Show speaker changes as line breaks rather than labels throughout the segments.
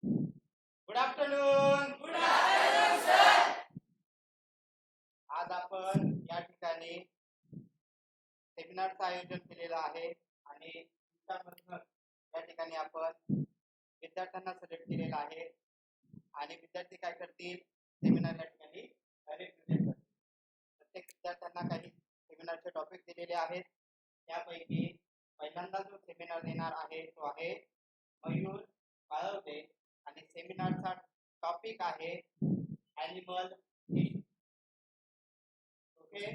Good afternoon.
Good afternoon sir.
आज आपण या ठिकाणी सेमिनारचं आयोजन केलेलं आहे आणि त्यामधून या ठिकाणी आपण विद्यार्थ्यांना सिलेक्ट केलेलं आहे आणि विद्यार्थी काय करतील, सेमिनार या ठिकाणी डायरेक्ट प्रेझेंट करतील. प्रत्येक विद्यार्थ्यांना काही सेमिनारचे टॉपिक दिलेले आहेत. त्यापैकी पहिल्यांदा जो सेमिनार देणार आहे तो आहे मयूर काळवदे आणि सेमिनारचा टॉपिक आहे animal tissue. Okay,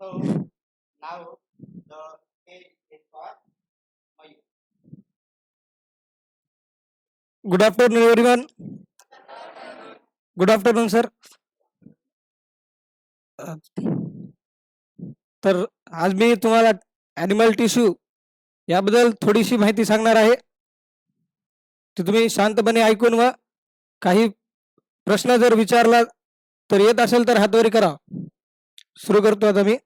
so now the stage is for Mayur.
Good afternoon everyone. Good afternoon sir. तर आज मी तुम्हाला ॲनिमल टिश्यू याबद्दल थोडीशी माहिती सांगणार आहे. ते तुम्ही शांतपणे ऐकून व काही प्रश्न जर विचारला तर येत असेल तर हातवरी करा. सुरू करतो आता मी.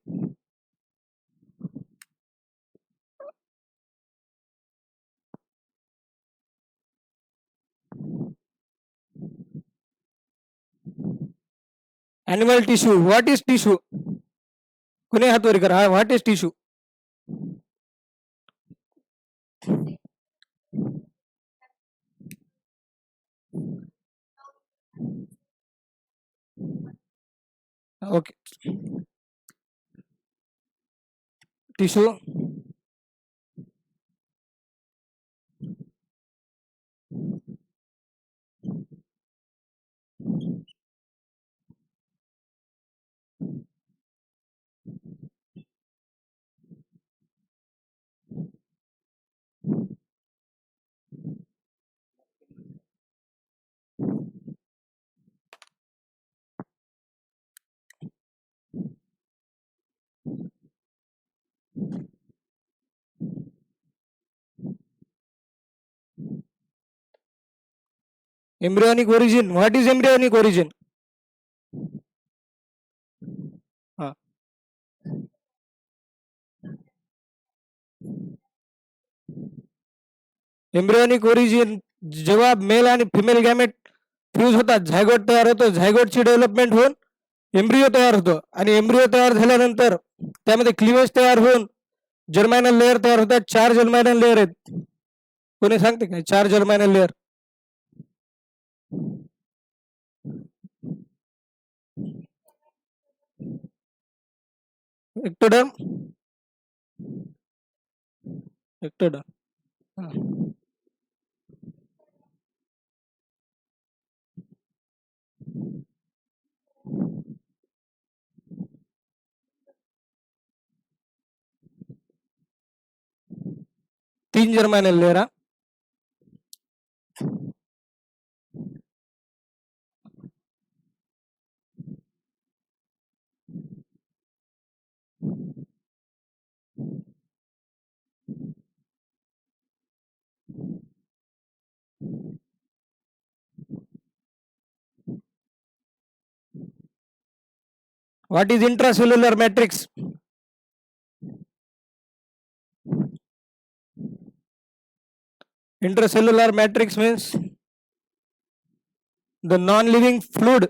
Animal tissue, what is tissue? कोणी हातवरी करा. What is tissue? Okay, tissue embryonic origin. What is embryonic origin? Embryonic origin जेव्हा मेल आणि फिमेल गॅमेट फ्यूज होतात, झायगोट तयार होतो. झायगोटची डेव्हलपमेंट होऊन एम्ब्रियो तयार होतो आणि एम्ब्रियो तयार झाल्यानंतर त्यामध्ये क्लिवेज तयार होऊन जर्मायनल लेअर तयार होतात. 4 जर्मायनल लेअर आहेत. कोणी सांगते काय 4 germinal layer? Ectoderm, ectoderm. 3 germinal layer. What is intracellular matrix? Intracellular matrix means the non-living fluid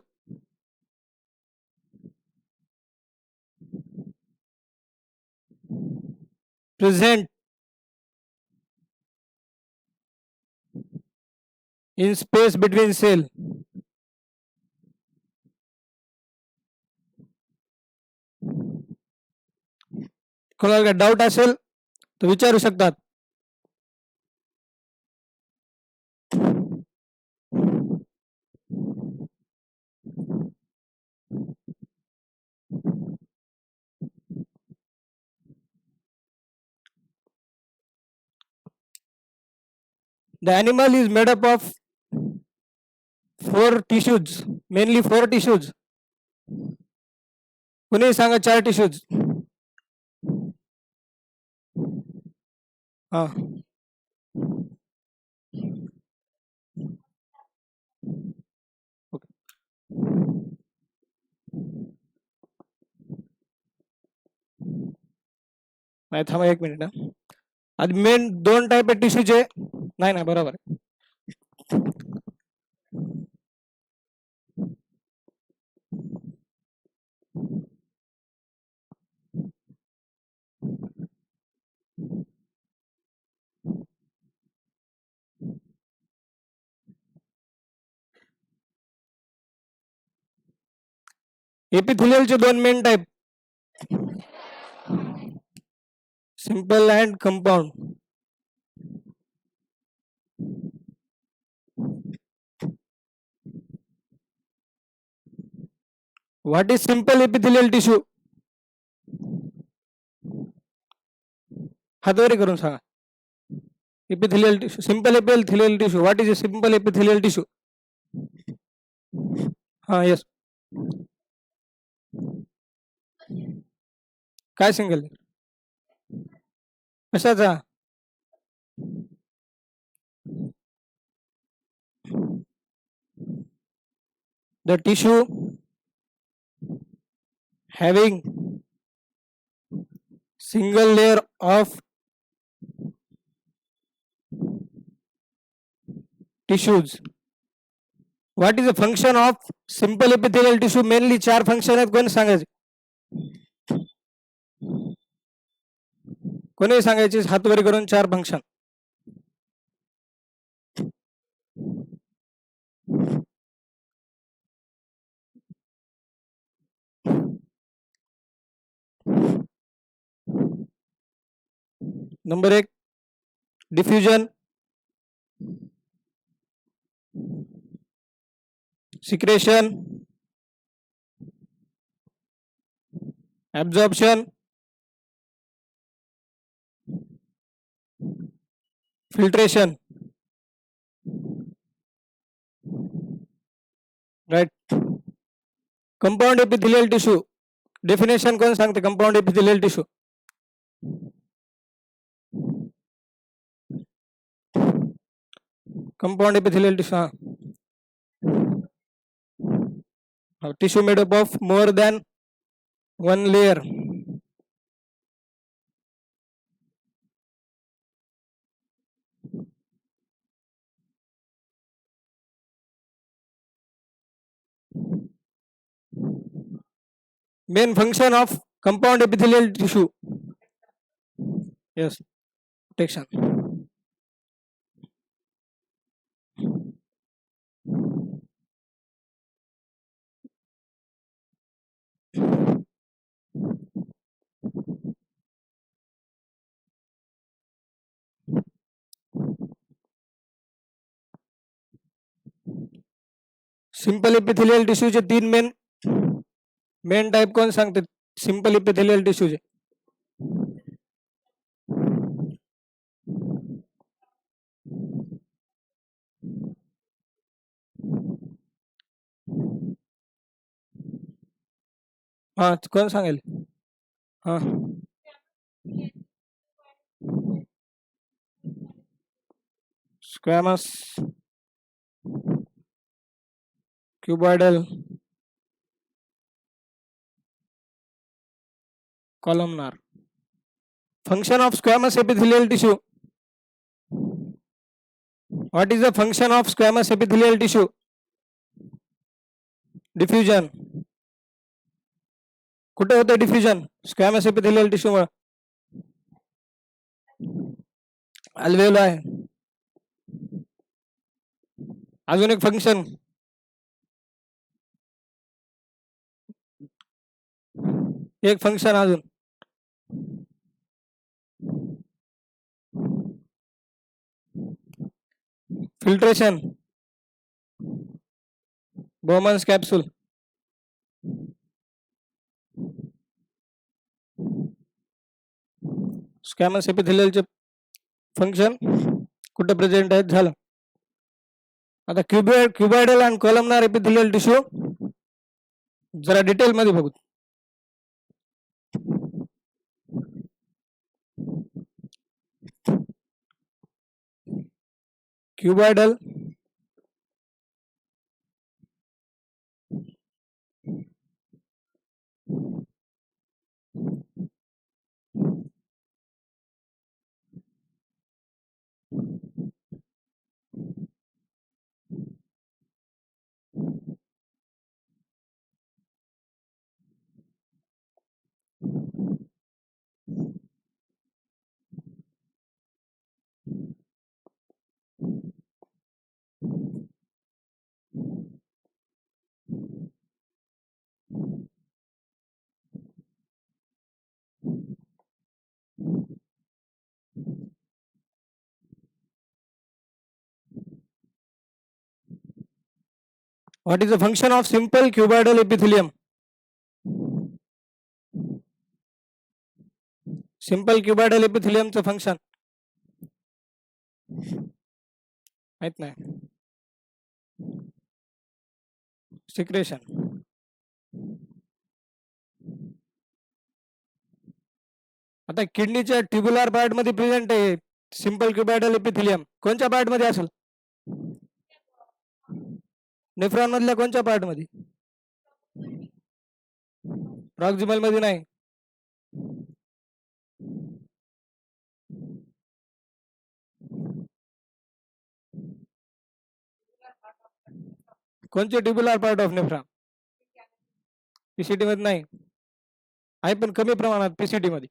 present in space between cell. कोणाला काही डाऊट असेल तर विचारू शकतात. The animal is made up of 4 tissues, mainly 4 tissues. कोणी सांगा 4 tissues. हा, नाही थांबा 1 मिनिट. आज मेन 2 टाईप टिश्यूचे. नाही बरोबर. एपिथेलियलचे दोन main type, simple and compound. What is simple epithelial tissue? हातवरी करून सांगा. Epithelial tissue, simple epithelial tissue. What is a simple epithelial tissue? हा, यस. काय सिंगल? कशाचा? The tissue having single layer of tissues. What is the function of simple epithelial tissue? Mainly चार function आहेत. कोण सांगायचे? कोणी सांगायचे? हातवरी करून चार फंक्शन. नंबर एक, diffusion, secretion, absorption, filtration. Right. Compound epithelial tissue definition कोण सांगते? Compound epithelial tissue. Compound epithelial tissue, tissue made up of more than one layer. Main function of compound epithelial tissue. Yes, protection. Simple epithelial टिश्यूचे तीन main type कोण सांगते? Simple epithelial टिश्यूचे. हा, कोण सांगेल? हा, squamous, cuboidal, columnar. Function of squamous epithelial tissue. What is the function of squamous epithelial tissue? Diffusion. कुठे होते डिफ्युजन? स्क्वॅमस एपिथेलियल टिश्यू मुळे. अल्वेओलाय. अजून एक फंक्शन, एक फंक्शन अजून, फिल्ट्रेशन, बोमन्स कॅप्सूल. स्क्वॅमस एपिथेलियलचे फंक्शन कुठे प्रेझेंट आहेत? झालं. आता क्युबॉइडल आणि कॉलमनार एपिथेलियल टिश्यू जरा डिटेल मध्ये बघू. क्युबॉइडल, What is the function of simple cuboidal epithelium? Simple cuboidal epithelium चं function माहित नाही. Secretion. आता किडनीच्या ट्युब्युलर पार्ट मध्ये प्रेझेंट आहे सिंपल क्युबायडल एपिथिलियम. कोणत्या पार्ट मध्ये असेल? नेफ्रॉन मधल्या कोणत्या पार्ट मध्ये? प्रॉक्सिमल मध्ये नाही. कोणते tubular part of nephron? PCT मध्ये नाही आहे, पण कमी प्रमाणात पीसीटी मध्ये.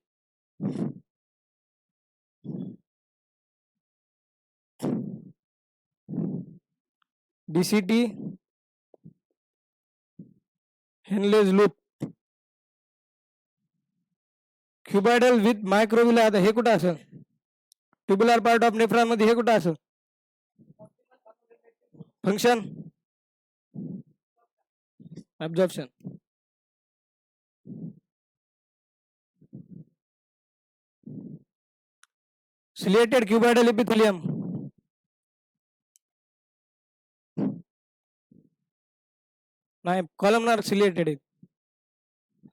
DCT, Henle's loop, cuboidal with microvilli. आता हे कुठं असेल? ट्युब्युलर पार्ट ऑफ नेफ्रॉन मध्ये हे कुठं असेल? Function absorption. Ciliated cuboidal epithelium नाही, कॉलमनार सिलिएटेड आहे.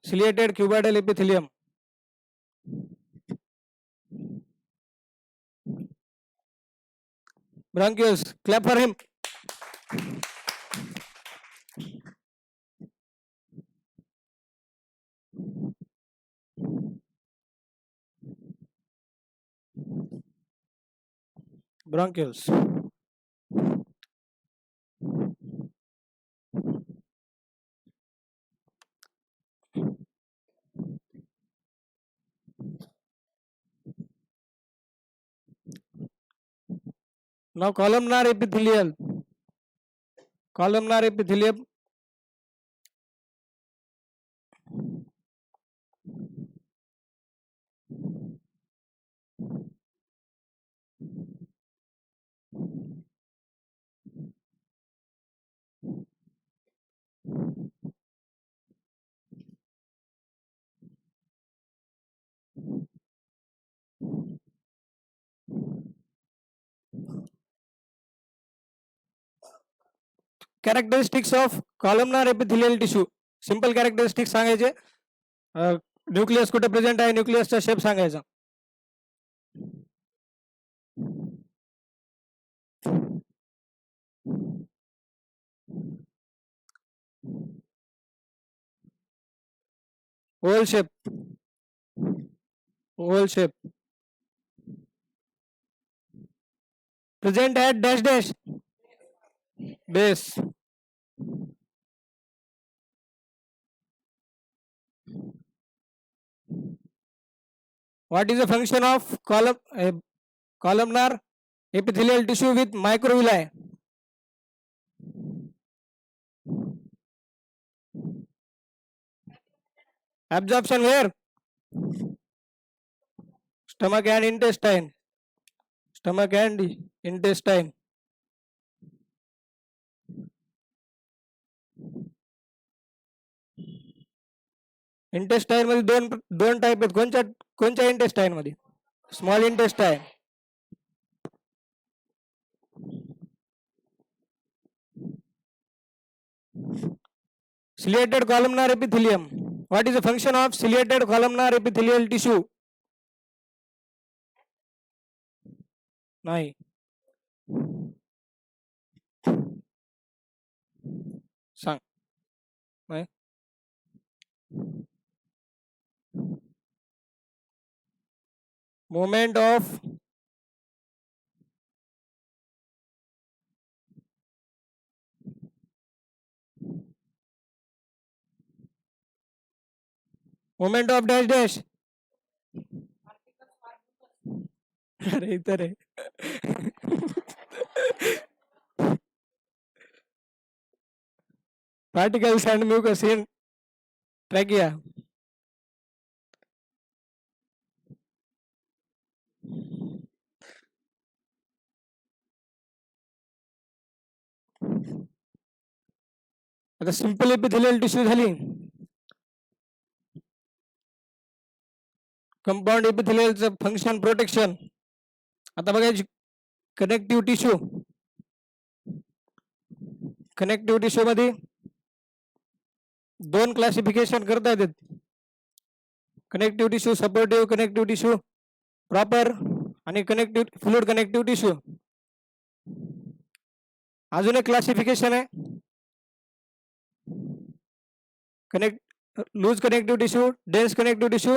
Ciliated cuboidal epithelium. Bronchius, clap for him. Bronchioles. Now columnar epithelial. Columnar epithelium. Characteristics of columnar epithelial tissue. Simple characteristics सांगायचे. Nucleus कुठे present आहे, न्यूक्लियसचा shape सांगायचा. oval shape. Oval shape. Present at dash dash. Base. What is the function of columnar epithelial tissue with microvilli? Absorption where? Stomach and intestine. Stomach and intestine. Intestine मध्ये दोन type आहेत. कोणत्या intestine मध्ये? Small intestine. Ciliated columnar epithelium. What is the function of ciliated columnar epithelial tissue? नाही. सांग. नाही. Movement of dash dash. अरे इधर है. Particles and mucus in trachea. आता सिंपल एपिथेलियल टिश्यू झाली. कंपाऊंड एपिथेलियलचं फंक्शन प्रोटेक्शन. आता बघायची कनेक्टिव्ह टिश्यू. कनेक्टिव्ह टिश्यू मध्ये दोन क्लासिफिकेशन करता येतात. Connective tissue, supportive connective tissue, proper आणि कनेक्टिव्ह फ्लुइड कनेक्टिव्ह टिश्यू. अजून एक क्लासिफिकेशन आहे connect loose connective tissue, dense connective tissue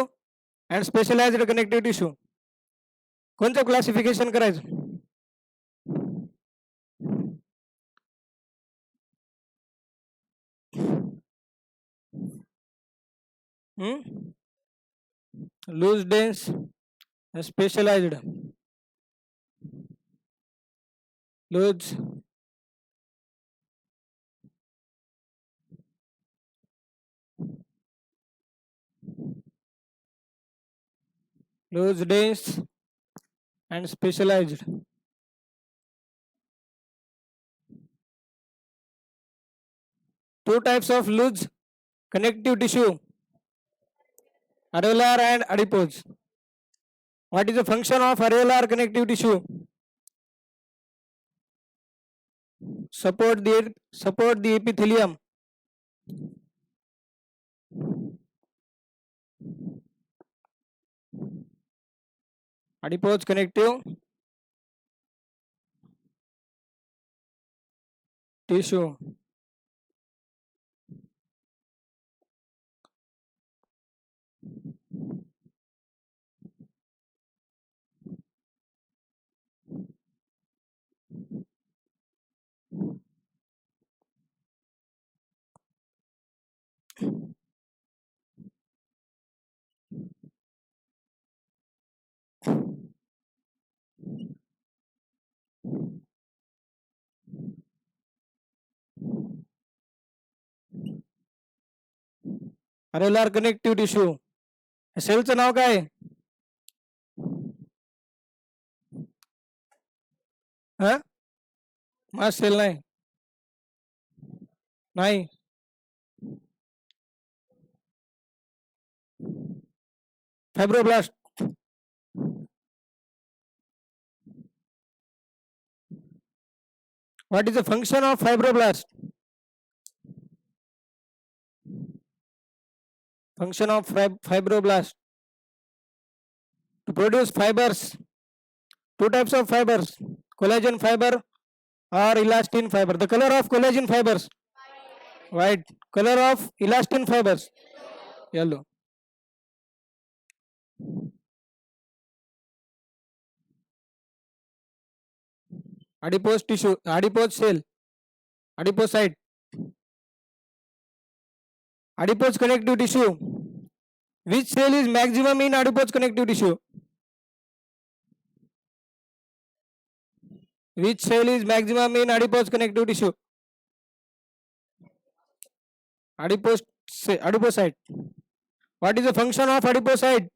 and specialised connective tissue. कोणतं क्लासिफिकेशन करायचं? Loose, dense, specialised. Loose, loose, dense and specialized. Two types of loose connective tissue, areolar and adipose. What is the function of areolar connective tissue? Support the epithelium. Adipose connective tissue. Areolar connective tissue. सेलचं नाव काय? मास cell नाही. Fibroblast. What is the function of fibroblast? Function of fibroblast to produce fibers. Two types of fibers, collagen fiber or elastin fiber. The color of collagen fibers? White. Color of elastin fibers? Yellow. Adipose tissue, adipose cell, adipocyte. Adipose connective tissue. Which cell is maximum in adipose connective tissue? Which cell is maximum in adipose connective tissue? Adipocyte. What is the function of adipocyte?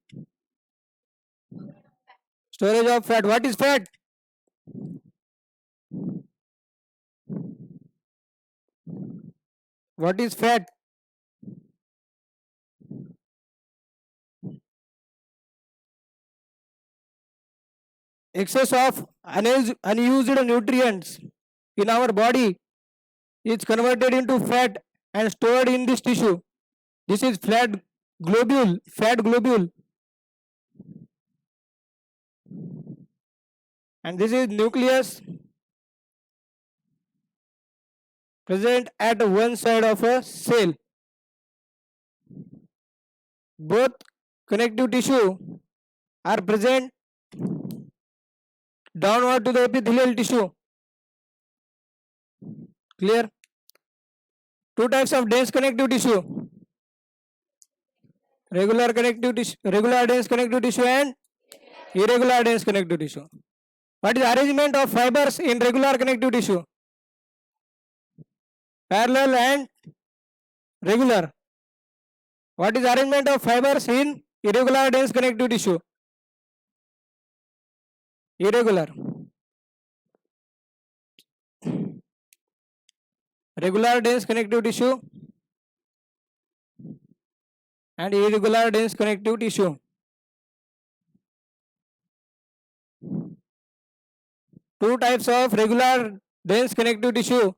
Storage of fat. What is fat? What is fat? Excess of unused nutrients in our body is converted into fat and stored in this tissue. This is fat globule. And this is nucleus present at one side of a cell. Both connective tissue are present downward to the epithelial tissue. Clear? Two types of dense connective tissue. Regular connective tissue, regular dense connective tissue and irregular dense connective tissue. What is arrangement of fibers in regular connective tissue? Parallel and regular. What is arrangement of fibers in irregular dense connective tissue? Irregular. Regular dense connective tissue and irregular dense connective tissue. Two types of regular dense connective tissue.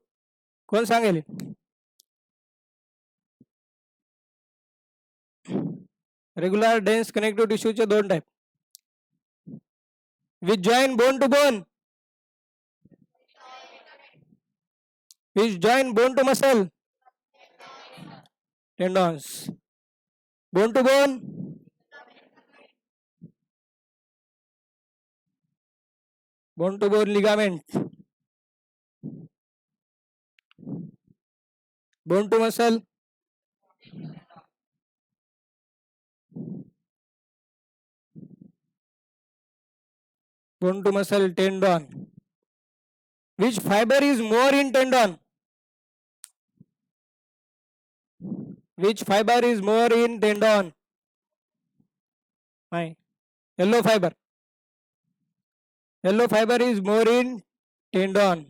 कोण सांगेल? Regular dense connective tissue चे दोन type. Which join bone to bone? Which join bone to muscle? Tendons. Bone to bone? Bone to bone ligament. Bone to muscle? Bone to muscle tendon. Which fiber is more in tendon? Which fiber is more in tendon? My yellow fiber. Yellow fiber is more in tendon.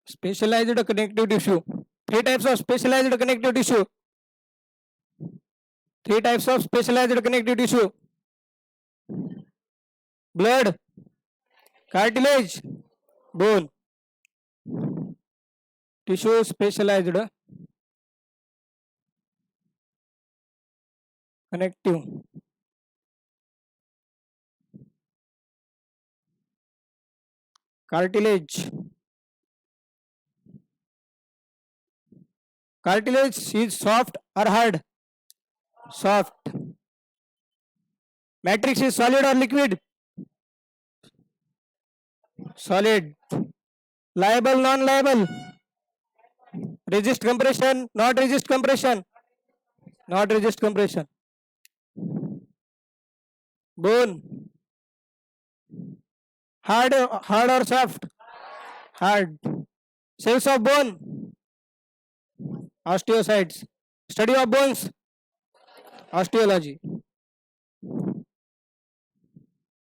Specialized connective tissue. Three types of specialized connective tissue. Three types of specialized connective tissue. Blood, cartilage, bone. Tissue specialized connective. Cartilage. Cartilage is soft or hard? Soft. Matrix is solid or liquid? Solid. Liable, non-liable? Resist compression, not resist compression? Not resist compression. Bone. Hard or soft? Hard. Cells of bone? Osteocytes. Study of bones? Osteology.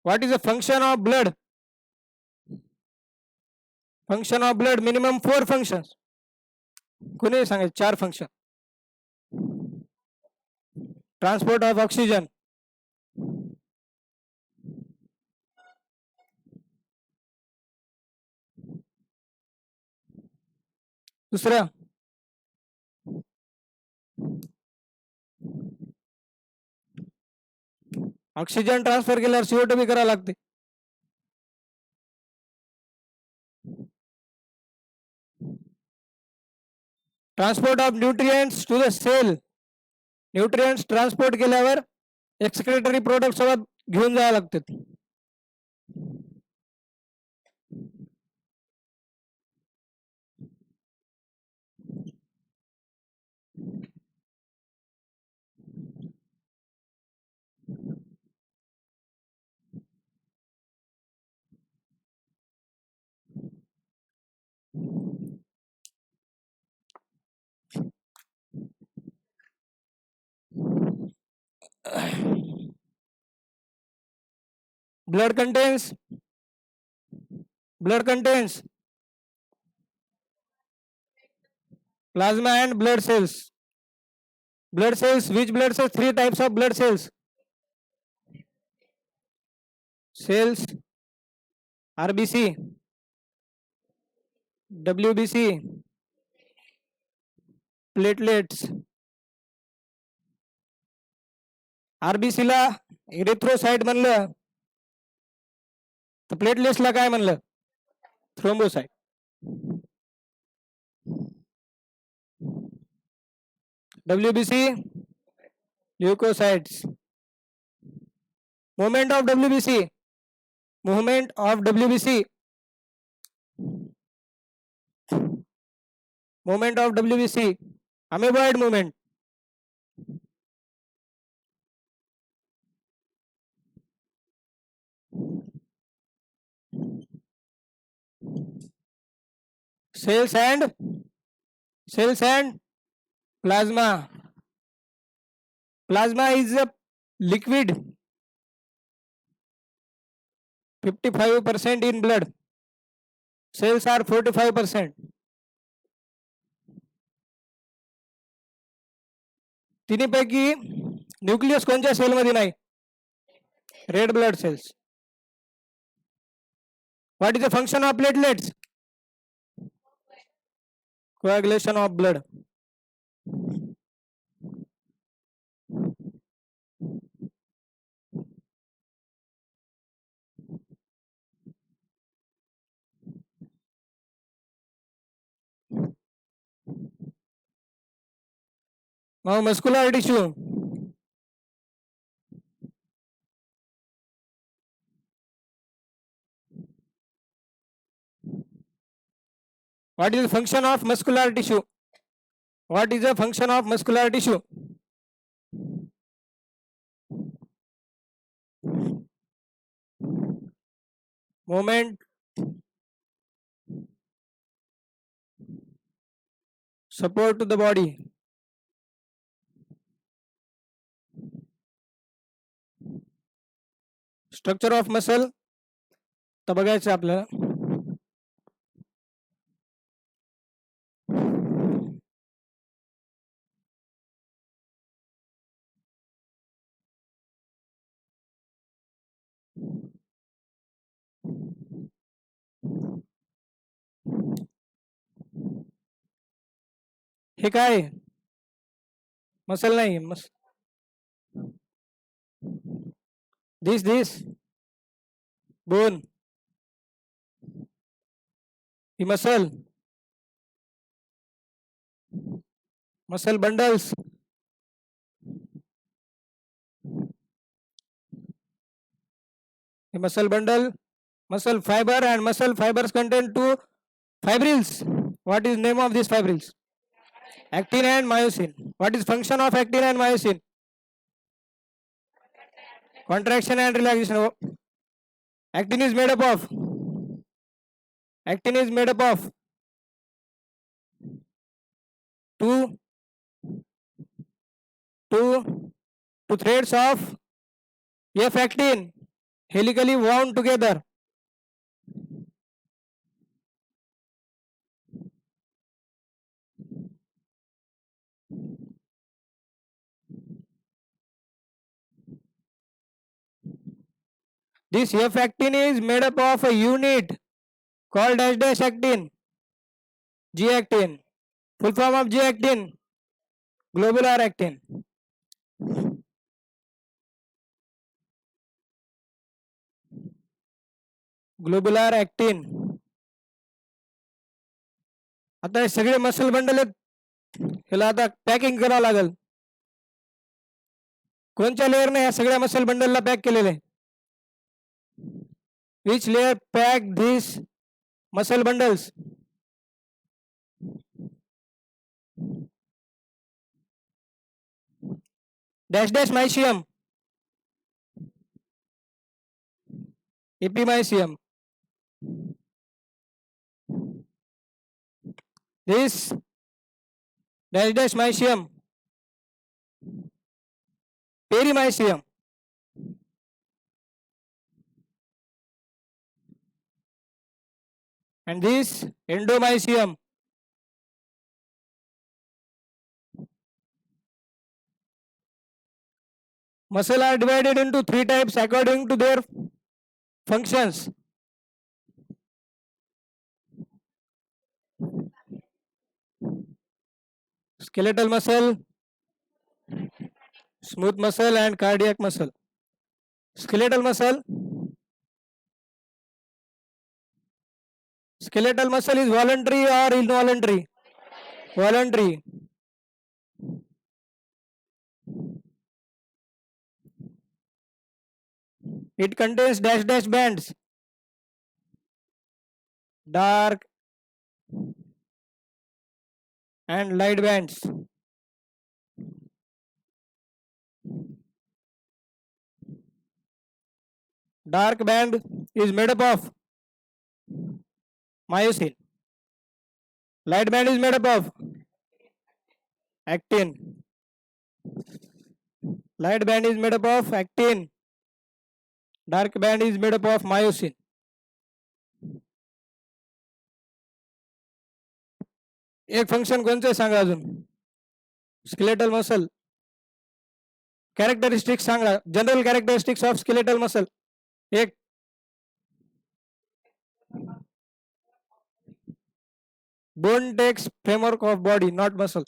What is the function of blood? Function of blood, minimum 4 functions. कोणी सांगेल 4 function. Transport of oxygen. दूसरा oxygen transfer केल्यावर CO2 बी करावं लागते. Transport of nutrients to the cell. Nutrients transport केल्यावर excretory product सोबत घेऊन जावं लागतात. blood contains plasma and blood cells. Blood cells, which blood cells? 3 types of blood cells. Cells, RBC, WBC, platelets. RBC La erythrocyte म्हणलं तर प्लेटलेट्सला काय म्हणलं? Thrombocyte. WBC, leukocytes. Movement of WBC. Movement of WBC. Movement of WBC. Amoeboid movement. Cells and plasma. Plasma is a liquid, 55% in blood. Cells are 45%. तिन्हीपैकी nucleus कोणत्या सेलमध्ये नाही? Red blood cells. What is the function of platelets? Coagulation of blood. Now muscular tissue. What is the function of muscular tissue? What is the function of muscular tissue? Movement, support to the body. Structure of muscle तर बघायचं आपल्याला. हे काय? Muscle नाही. this bone, the muscle bundles, the muscle bundle, muscle fiber, and muscle fibers contain two fibrils. What is name of these fibrils? Actin and myosin. What is function of actin and myosin? Contraction and relaxation. Actin is made up of two threads of F-actin helically wound together. This F-actin is made up of a unit called dash actin, G-actin. Full form of G-actin, globular actin. Globular actin. आता हे सगळे muscle bundle आहेत, ह्याला आता packing करावं लागेल. कोणत्या लेअरने या सगळ्या मसल बंडलला पॅक केलेले? Which layer pack these muscle bundles? Dash mycium, epimycium. This dash mycium, perimycium. And this endomycium. Muscle are divided into three types according to their functions. Skeletal muscle, smooth muscle, and cardiac muscle. Skeletal muscle is voluntary or involuntary? voluntary, it contains dash dash bands, dark and light bands. Dark band is made up of myosin. Light band is made up of actin. Light band is made up of actin. Dark band is made up of myosin. एक function कोणते सांगा अजून? Skeletal muscle. Characteristics Sanga, general characteristics of skeletal muscle. एक bone takes framework of body, not muscle.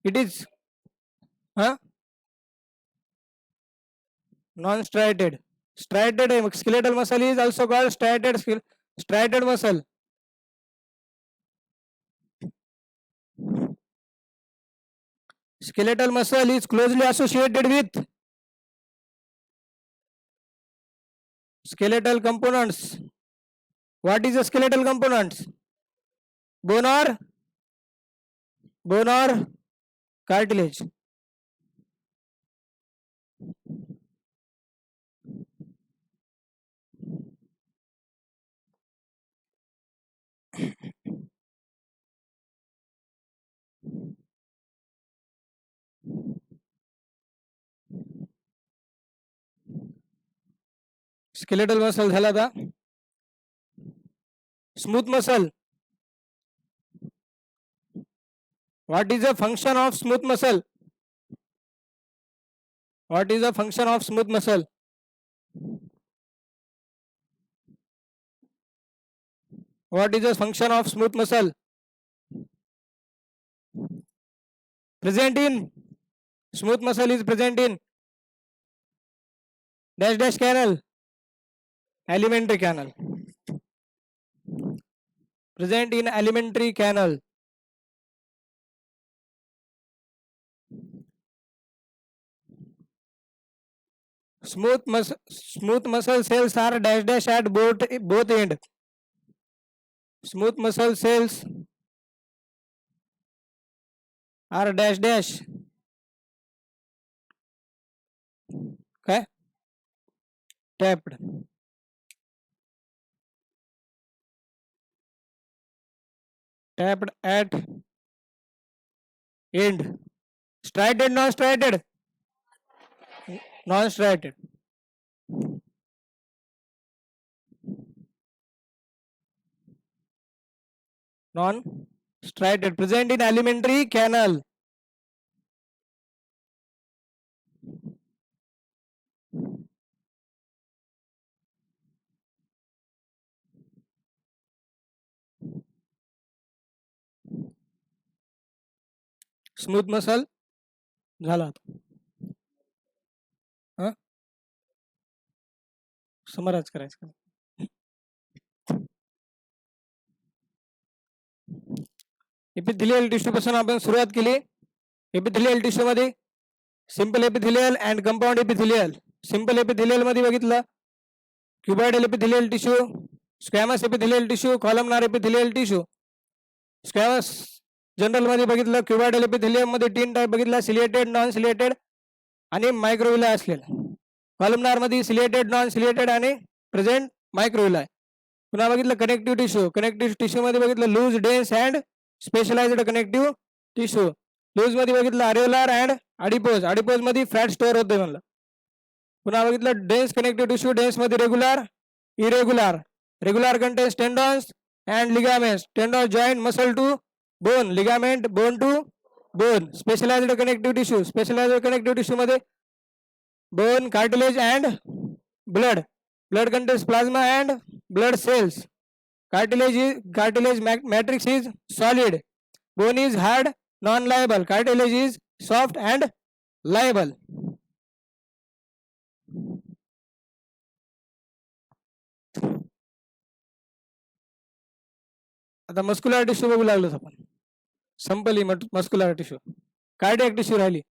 It is non-striated. Striated skeletal muscle is also called striated muscle. Skeletal muscle is closely associated with skeletal components. What is the skeletal components? Bone or cartilage. Skeletal muscle झाला था. Smooth muscle. What is the function of smooth muscle? What is the function of smooth muscle? What is the function of smooth muscle? Present in smooth muscle is present in dash dash canal, alimentary canal. Present in alimentary canal. Smooth muscle cells are dash dash at both end. Smooth muscle cells are dash dash. Okay, tapped. Tapped at end. Striated, non-striated? Non-striated. Non-striated, present in alimentary canal. Smooth muscle झाला. Summarise करायचं. Epithelial tissue पासून आपण सुरुवात केली. Epithelial tissue मध्ये simple epithelial and compound epithelial. Simple epithelial मध्ये बघितलं cuboidal epithelial tissue, squamous epithelial tissue, columnar epithelial tissue. Squamous general मध्ये बघितलं क्युबॉइडल एपिथेलियम मध्ये 3 टाइप बघितला, सिलिएटेड, नॉन सिलिएटेड आणि मायक्रोविलाय असलेला. कॉलमनार मध्ये सिलिएटेड, नॉन सिलिएटेड आणि प्रेझेंट मायक्रोविलाय. पुन्हा बघितलं कनेक्टिव्ह टिश्यू. कनेक्टिव्ह टिश्यू मध्ये बघितलं loose, dense and specialised connective tissue. Loose मध्ये बघितलं अरेओलार अँड अडिपोज. अडिपोज मध्ये फॅट स्टोअर होते म्हणलं. पुन्हा बघितलं डेन्स कनेक्टिव्ह टिश्यू. डेन्स मध्ये regular, irregular. Regular contains tendons and ligaments. Tendon joint muscle to bone, ligament bone to bone. Specialised connective tissue. Specialised connective tissue मध्ये bone, cartilage and blood. Blood contains plasma and blood cells. Cartilage matrix is solid. Bone is hard, non-liable. Cartilage is soft and liable. आता muscular tissue बघू लागलोच आपण. संपली muscular tissue. Cardiac tissue राहिली.